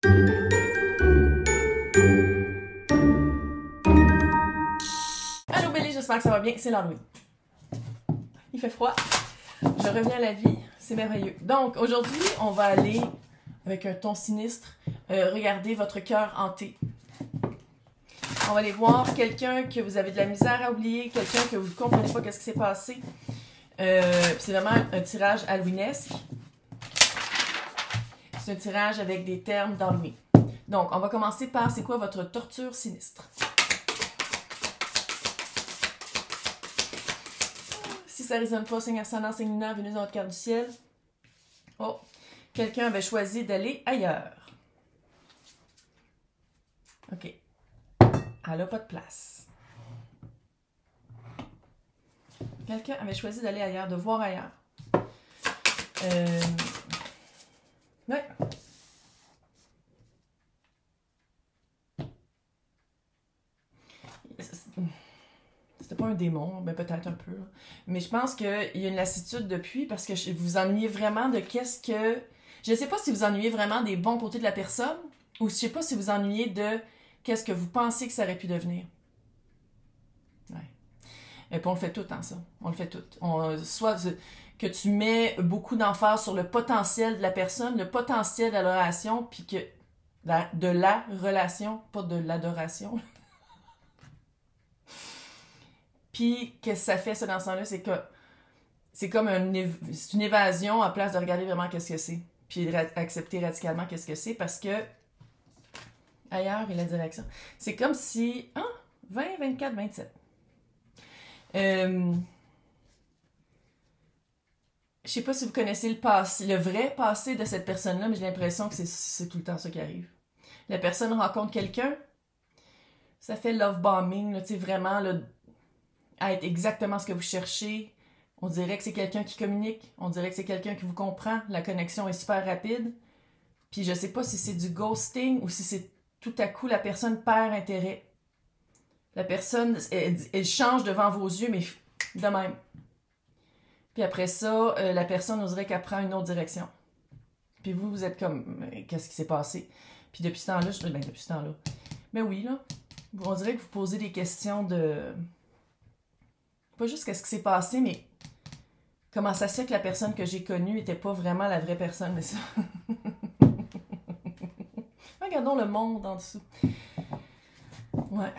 Allô Bélie, j'espère que ça va bien, c'est l'Halloween. Il fait froid, je reviens à la vie, c'est merveilleux. Donc aujourd'hui, on va aller, avec un ton sinistre, regarder votre cœur hanté. On va aller voir quelqu'un que vous avez de la misère à oublier, quelqu'un que vous ne comprenez pas qu'est-ce qui s'est passé. C'est vraiment un tirage halloweenesque. C'est un tirage avec des termes d'Halloween. Donc, on va commencer par c'est quoi votre torture sinistre? Si ça ne résonne pas, signe ascendant, signe lunaire, Vénus dans votre carte du ciel. Oh, quelqu'un avait choisi d'aller ailleurs. OK. Elle n'a pas de place. Quelqu'un avait choisi d'aller ailleurs, de voir ailleurs. Ouais. C'était pas un démon, ben peut-être un peu. Mais je pense qu'il y a une lassitude depuis parce que vous vous ennuyez vraiment de qu'est-ce que... Je ne sais pas si vous ennuyez vraiment des bons côtés de la personne ou je ne sais pas si vous ennuyez de qu'est-ce que vous pensez que ça aurait pu devenir. Ouais. Et puis on le fait tout, hein, ça. On le fait tout. Soit que tu mets beaucoup d'emphase sur le potentiel de la personne, le potentiel de la relation, puis que de la relation, pas de l'adoration. Puis qu'est-ce que ça fait, ça, dans ce sens-là, c'est que c'est comme une évasion à place de regarder vraiment qu'est-ce que c'est. Puis accepter radicalement qu'est-ce que c'est, parce que ailleurs est la direction. C'est comme si... 20, 24, 27. Je sais pas si vous connaissez le passé, le vrai passé de cette personne-là, mais j'ai l'impression que c'est tout le temps ça qui arrive. La personne rencontre quelqu'un, ça fait love bombing, tu sais, vraiment, là, à être exactement ce que vous cherchez. On dirait que c'est quelqu'un qui communique, on dirait que c'est quelqu'un qui vous comprend, la connexion est super rapide. Puis je sais pas si c'est du ghosting ou si c'est tout à coup la personne perd intérêt. La personne, elle change devant vos yeux, mais de même. Puis après ça, la personne, on dirait qu'elle prend une autre direction. Puis vous êtes comme, qu'est-ce qui s'est passé? Puis depuis ce temps-là, depuis ce temps-là. Mais oui, là, on dirait que vous posez des questions de... Pas juste qu'est-ce qui s'est passé, mais comment ça se fait que la personne que j'ai connue n'était pas vraiment la vraie personne, mais ça... Regardons le monde en dessous. Ouais.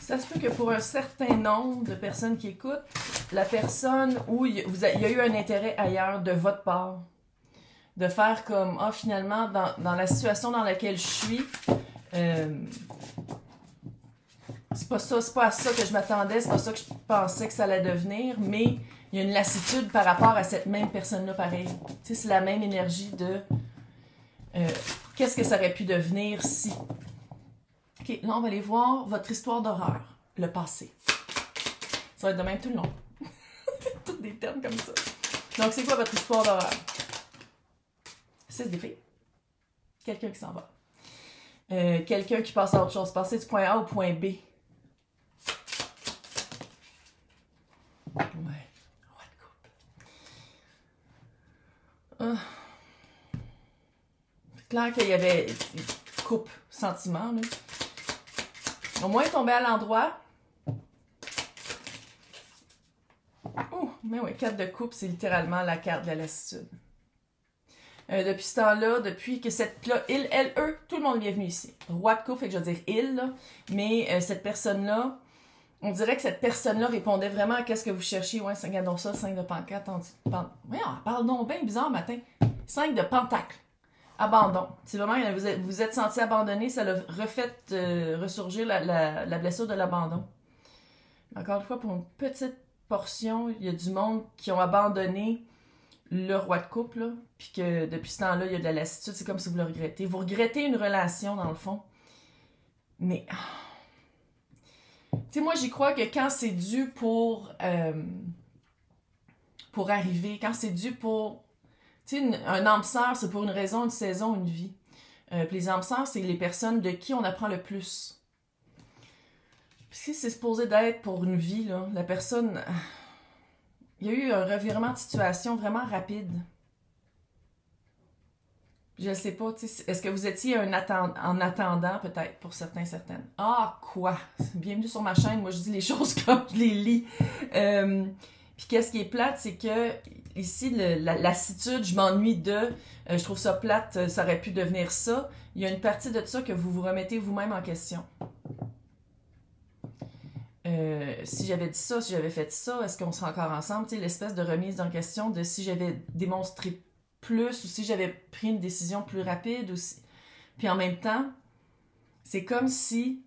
Ça se peut que pour un certain nombre de personnes qui écoutent, la personne où il y a eu un intérêt ailleurs de votre part, de faire comme, finalement, dans la situation dans laquelle je suis, c'est pas à ça que je m'attendais, c'est pas ça que je pensais que ça allait devenir, mais il y a une lassitude par rapport à cette même personne-là, pareil. Tu sais, c'est la même énergie de qu'est-ce que ça aurait pu devenir si... OK, là, on va aller voir votre histoire d'horreur, le passé. Ça va être de même tout le long. Tous des termes comme ça. Donc, c'est quoi votre histoire d'horreur? 6 d'épée. Quelqu'un qui s'en va. Quelqu'un qui passe à autre chose. Passer du point A au point B. Ouais. Roi de coupe. C'est clair qu'il y avait coupe, sentiment, là. Au moins, tomber à l'endroit. Oh, mais oui, 4 de coupe, c'est littéralement la carte de la lassitude. Depuis ce temps-là, depuis que cette-là, il, elle, eux, tout le monde est bienvenu ici. Roi de coupe, fait que je veux dire il, là. Mais cette personne-là, on dirait que cette personne-là répondait vraiment à qu'est-ce que vous cherchiez. Ouais, regardons ça, 5 de pentacle. Ouais, on parle donc bien bizarre matin. 5 de pentacle. Abandon. C'est vraiment, vous êtes senti abandonné, ça l'a refait ressurgir la blessure de l'abandon. Encore une fois, pour une petite portion, il y a du monde qui ont abandonné le roi de coupe, là, puis que depuis ce temps-là, il y a de la lassitude, c'est comme si vous le regrettez. Vous regrettez une relation, dans le fond. Mais, tu sais, moi, j'y crois que quand c'est dû pour arriver, quand c'est dû pour... Tu sais, un âme sœur, c'est pour une raison, une saison, une vie. Puis les âmes sœurs, c'est les personnes de qui on apprend le plus. Puis si c'est supposé d'être pour une vie, là, la personne... il y a eu un revirement de situation vraiment rapide. Je ne sais pas, est-ce que vous étiez en attendant, peut-être, pour certains, certaines? Ah, quoi? Bienvenue sur ma chaîne, moi je dis les choses comme je les lis. Puis qu'est-ce qui est plate, c'est que, ici, la lassitude, je m'ennuie je trouve ça plate, ça aurait pu devenir ça. Il y a une partie de ça que vous vous remettez vous-même en question. Si j'avais dit ça, si j'avais fait ça, est-ce qu'on serait encore ensemble? Tu sais, l'espèce de remise en question de si j'avais démontré plus ou si j'avais pris une décision plus rapide. Ou si... Puis en même temps, c'est comme si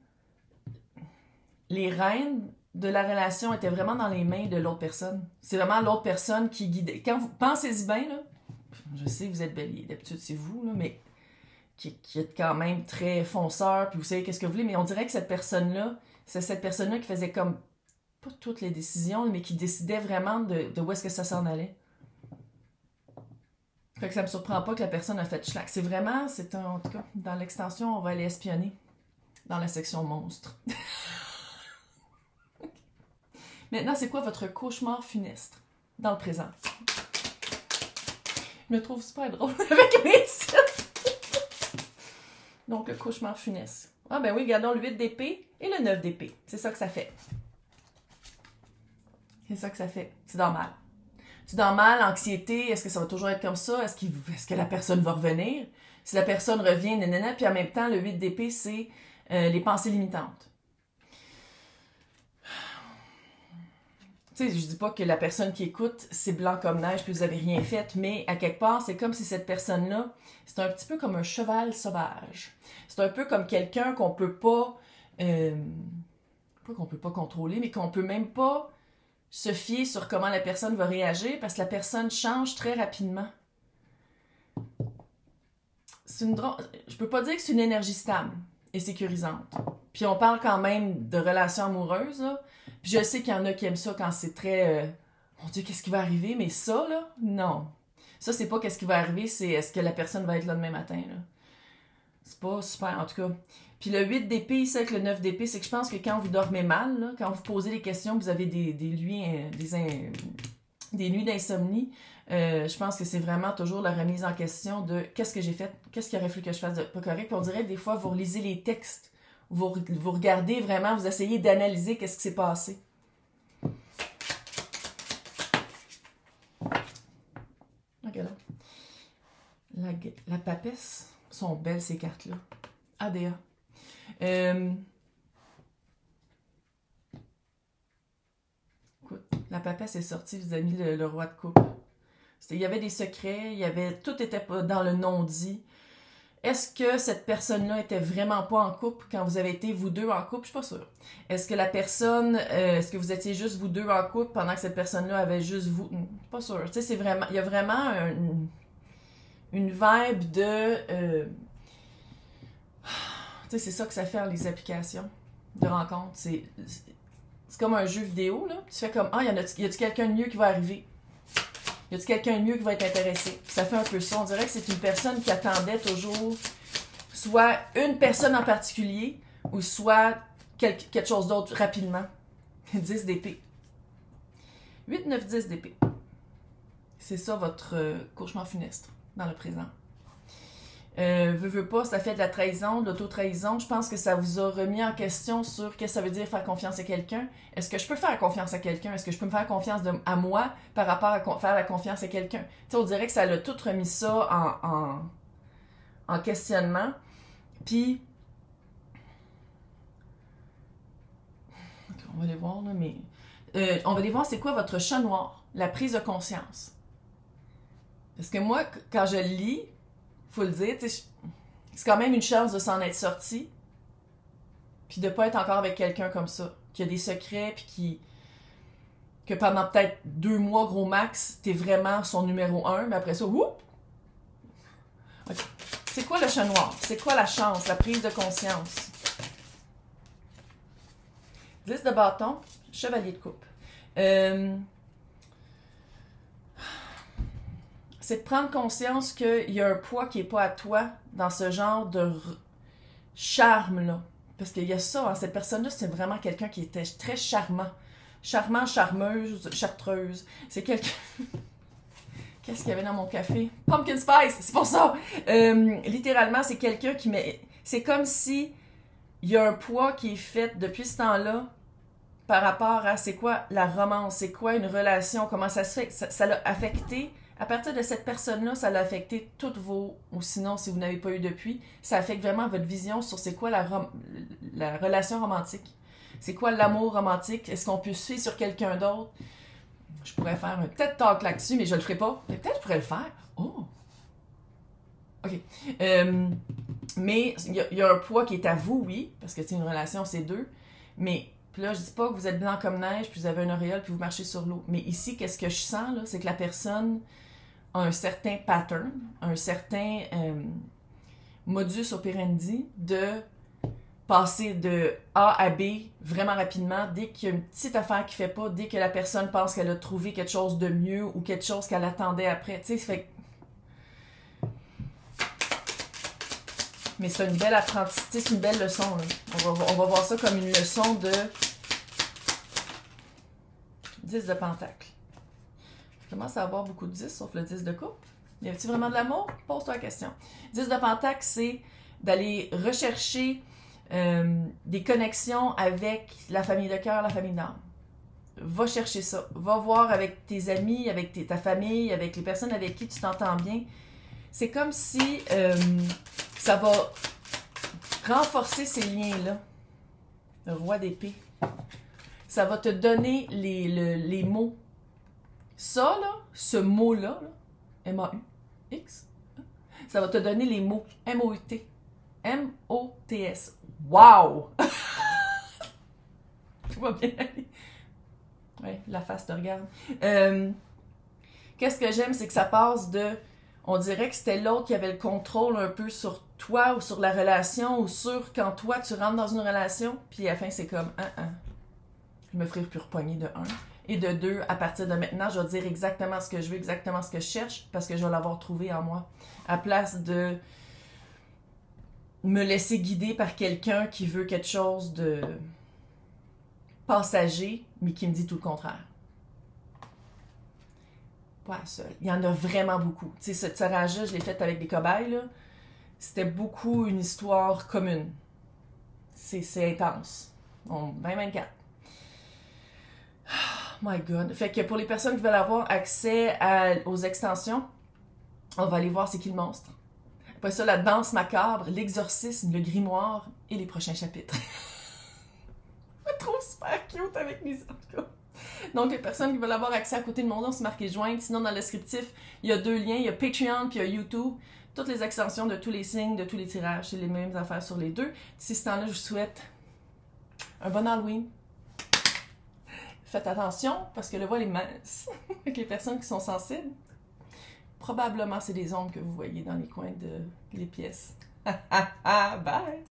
les rênes de la relation étaient vraiment dans les mains de l'autre personne. C'est vraiment l'autre personne qui guidait. Quand vous pensez-y bien, là, je sais que vous êtes bélier, d'habitude c'est vous, là, mais qui êtes quand même très fonceur, puis vous savez qu'est-ce que vous voulez, mais on dirait que cette personne-là, c'est cette personne-là qui faisait comme, pas toutes les décisions, mais qui décidait vraiment de où est-ce que ça s'en allait. Fait que ça me surprend pas que la personne a fait schlack. C'est vraiment, en tout cas, dans l'extension, on va aller espionner dans la section monstres. Maintenant, c'est quoi votre cauchemar funeste dans le présent? Je me trouve super drôle avec mes titres. Donc, le cauchemar funeste. Ah ben oui, regardons le 8 d'épée et le 9 d'épée. C'est ça que ça fait. C'est ça que ça fait. C'est normal. Tu dors mal, anxiété, est-ce que ça va toujours être comme ça? Est-ce que la personne va revenir? Si la personne revient, nanana, puis en même temps, le 8 d'épée, c'est les pensées limitantes. Tu sais, je dis pas que la personne qui écoute, c'est blanc comme neige, puis vous avez rien fait, mais à quelque part, c'est comme si cette personne-là, c'est un petit peu comme un cheval sauvage. C'est un peu comme quelqu'un qu'on peut pas qu'on peut pas contrôler, mais qu'on peut même pas se fier sur comment la personne va réagir parce que la personne change très rapidement. Je peux pas dire que c'est une énergie stable et sécurisante. Puis on parle quand même de relations amoureuses, là. Puis je sais qu'il y en a qui aiment ça quand c'est très... mon Dieu, qu'est-ce qui va arriver? Mais ça, là, non. Ça, c'est pas qu'est-ce qui va arriver, c'est est-ce que la personne va être là demain matin, là. C'est pas super, en tout cas. Puis le 8 d'épée, ici, avec le 9 d'épée, c'est que je pense que quand vous dormez mal, là, quand vous posez des questions, vous avez des nuits d'insomnie, je pense que c'est vraiment toujours la remise en question de qu'est-ce que j'ai fait, qu'est-ce qu'il aurait fallu que je fasse de pas correct. Puis on dirait des fois, vous relisez les textes, vous regardez vraiment, vous essayez d'analyser qu'est-ce qui s'est passé. Regarde là. La papesse, sont belles ces cartes-là. ADA. Écoute, la papesse est sortie, vous avez mis le roi de coupe. Il y avait des secrets, tout était dans le non-dit. Est-ce que cette personne-là était vraiment pas en couple quand vous avez été vous deux en couple? Je suis pas sûre. Est-ce que est-ce que vous étiez juste vous deux en couple pendant que cette personne-là avait juste vous? Pas sûre. Tu sais, il y a vraiment une vibe de... tu sais, c'est ça que ça fait les applications de rencontres. C'est comme un jeu vidéo, là. Tu fais comme, y a-t-il quelqu'un de mieux qui va arriver? Y a-t-il quelqu'un de mieux qui va être intéressé? Ça fait un peu ça. On dirait que c'est une personne qui attendait toujours soit une personne en particulier ou soit quelque chose d'autre rapidement. 10 d'épée. 8, 9, 10 d'épée. C'est ça votre cauchemar funeste dans le présent. Veux pas, ça fait de la trahison, de l'auto-trahison. Je pense que ça vous a remis en question sur qu'est-ce que ça veut dire faire confiance à quelqu'un. Est-ce que je peux faire confiance à quelqu'un? Est-ce que je peux me faire confiance à moi par rapport à faire la confiance à quelqu'un? Tu sais, on dirait que ça l'a tout remis ça en questionnement. Puis, on va aller voir, là, mais... on va aller voir c'est quoi votre chat noir, la prise de conscience. Parce que moi, quand je le lis, faut le dire, c'est quand même une chance de s'en être sorti, puis de pas être encore avec quelqu'un comme ça, qui a des secrets, puis que pendant peut-être 2 mois, gros max, t'es vraiment son numéro 1, mais après ça, whoop! Okay. C'est quoi le chat noir? C'est quoi la chance, la prise de conscience? 10 de bâton, chevalier de coupe. C'est de prendre conscience qu'il y a un poids qui n'est pas à toi dans ce genre de charme-là. Parce qu'il y a ça, hein, cette personne-là, c'est vraiment quelqu'un qui était très charmant. charmant, charmeuse, chartreuse. C'est quelqu'un... Qu'est-ce qu'il y avait dans mon café? Pumpkin spice, c'est pour ça! Littéralement, c'est quelqu'un qui met... C'est comme si il y a un poids qui est fait depuis ce temps-là par rapport à c'est quoi la romance, c'est quoi une relation, comment ça se fait. Ça l'a affecté... À partir de cette personne-là, ça l'a affecté toutes vos... Ou sinon, si vous n'avez pas eu depuis, ça affecte vraiment votre vision sur c'est quoi la relation romantique. C'est quoi l'amour romantique? Est-ce qu'on peut se fier sur quelqu'un d'autre? Je pourrais faire un TED Talk là-dessus, mais je le ferai pas. Mais peut-être que je pourrais le faire. Oh! OK. Mais il y a un poids qui est à vous, oui, parce que une relation, c'est deux. Mais puis là, je dis pas que vous êtes blanc comme neige, puis vous avez une auréole, puis vous marchez sur l'eau. Mais ici, qu'est-ce que je sens, là? C'est que la personne a un certain pattern, un certain modus operandi de passer de A à B vraiment rapidement. Dès qu'il y a une petite affaire qui fait pas, dès que la personne pense qu'elle a trouvé quelque chose de mieux ou quelque chose qu'elle attendait après. Tu sais, fait... Mais c'est une belle apprentissage, c'est une belle leçon. Là. On va voir ça comme une leçon de 10 de pentacle. Je commence à avoir beaucoup de 10, sauf le 10 de coupe. Y a-t-il vraiment de l'amour? Pose-toi la question. 10 de pentacle, c'est d'aller rechercher des connexions avec la famille de cœur, la famille d'âme. Va chercher ça. Va voir avec tes amis, avec ta famille, avec les personnes avec qui tu t'entends bien. C'est comme si ça va renforcer ces liens-là. Le roi d'épée. Ça va te donner les mots. Ça, là, ce mot-là, M-A-U-X, ça va te donner les mots. M-O-U-T. M-O-T-S. Wow! Tout va bien aller. Oui, la face te regarde. Qu'est-ce que j'aime, c'est que ça passe de... On dirait que c'était l'autre qui avait le contrôle un peu sur toi ou sur la relation ou sur quand toi, tu rentres dans une relation. Puis à la fin, c'est comme, je me ferai plus repogner de 1. Et de 2, à partir de maintenant, je vais dire exactement ce que je veux, exactement ce que je cherche, parce que je vais l'avoir trouvé en moi. À place de me laisser guider par quelqu'un qui veut quelque chose de passager, mais qui me dit tout le contraire. Pas seul. Il y en a vraiment beaucoup. Tu sais, ce tirage-là, je l'ai fait avec des cobayes, là. C'était beaucoup une histoire commune. C'est intense. 2024. Oh my God. Fait que pour les personnes qui veulent avoir accès aux extensions, on va aller voir c'est qui le monstre. Après ça, la danse macabre, l'exorcisme, le grimoire et les prochains chapitres. Je me trouve super cute avec mes enfants. Donc, les personnes qui veulent avoir accès à côté de mon nom, c'est marqué joindre. Sinon, dans le descriptif, il y a 2 liens. Il y a Patreon puis il y a YouTube. Toutes les extensions de tous les signes, de tous les tirages. C'est les mêmes affaires sur les 2. D'ici ce temps-là, je vous souhaite un bon Halloween. Faites attention, parce que le voile est mince. Avec les personnes qui sont sensibles, probablement c'est des ombres que vous voyez dans les coins des pièces. Bye!